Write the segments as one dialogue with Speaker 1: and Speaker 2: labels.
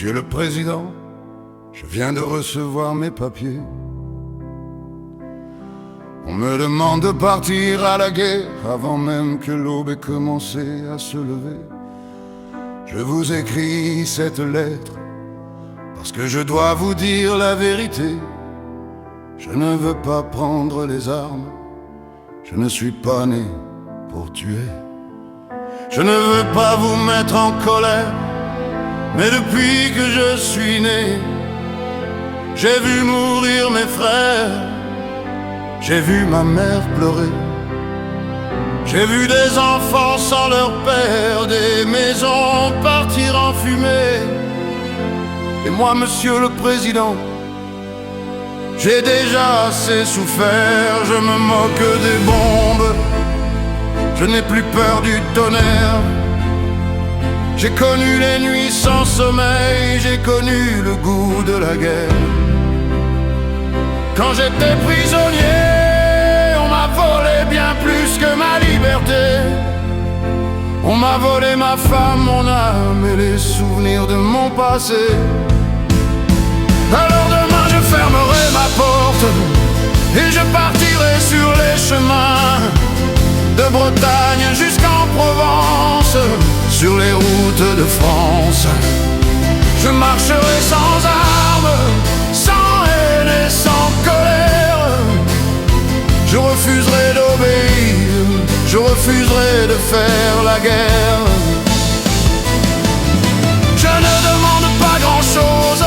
Speaker 1: Monsieur le Président, je viens de recevoir mes papiers. On me demande de partir à la guerre avant même que l'aube ait commencé à se lever. Je vous écris cette lettre parce que je dois vous dire la vérité. Je ne veux pas prendre les armes, je ne suis pas né pour tuer. Je ne veux pas vous mettre en colère, mais depuis que je suis né, j'ai vu mourir mes frères, j'ai vu ma mère pleurer, j'ai vu des enfants sans leur père, des maisons partir en fumée. Et moi, Monsieur le Président, j'ai déjà assez souffert. Je me moque des bombes, je n'ai plus peur du tonnerre. J'ai connu les nuits sans sommeil, j'ai connu le goût de la guerre. Quand j'étais prisonnier, on m'a volé bien plus que ma liberté. On m'a volé ma femme, mon âme et les souvenirs de mon passé. Alors demain je fermerai ma porte et je partirai sur les chemins de Bretagne jusqu'en Provence, sur les routes de France. Je marcherai sans armes, sans haine et sans colère. Je refuserai d'obéir, je refuserai de faire la guerre. Je ne demande pas grand-chose,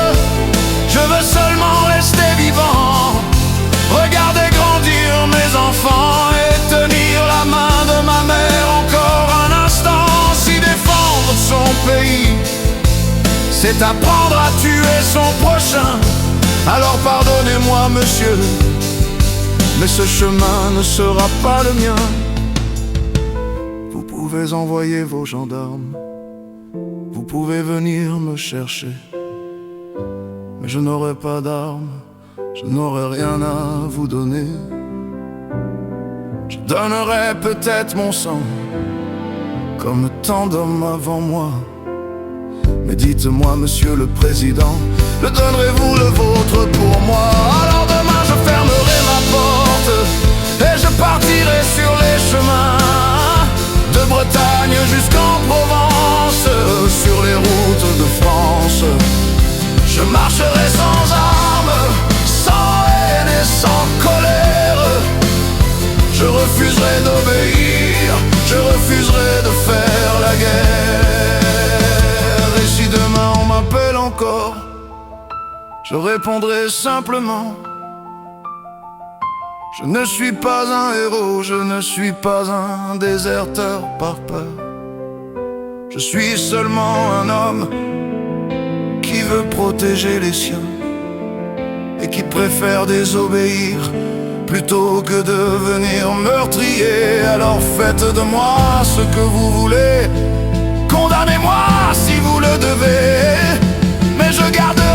Speaker 1: je veux seulement rester vivant, regarder grandir mes enfants et tenir la main de ma mère encore un instant. Si défendre son pays, c'est apprendre à tuer son prochain, alors pardonnez-moi, monsieur, mais ce chemin ne sera pas le mien. Vous pouvez envoyer vos gendarmes, vous pouvez venir me chercher, mais je n'aurai pas d'armes, je n'aurai rien à vous donner. Je donnerai peut-être mon sang, comme tant d'hommes avant moi. Mais dites-moi, Monsieur le Président, le donnerez-vous le vôtre pour moi? Alors demain je fermerai ma porte et je partirai sur les chemins de Bretagne jusqu'en Provence, sur les routes de France. Je marcherai sans armes, sans haine et sans colère. Je refuserai d'obéir, je refuserai de faire la guerre. Et si demain on m'appelle encore, je répondrai simplement: je ne suis pas un héros, je ne suis pas un déserteur par peur. Je suis seulement un homme qui veut protéger les siens et qui préfère désobéir plutôt que devenir meurtrier. Alors faites de moi ce que vous voulez, condamnez-moi si vous le devez, mais je garderai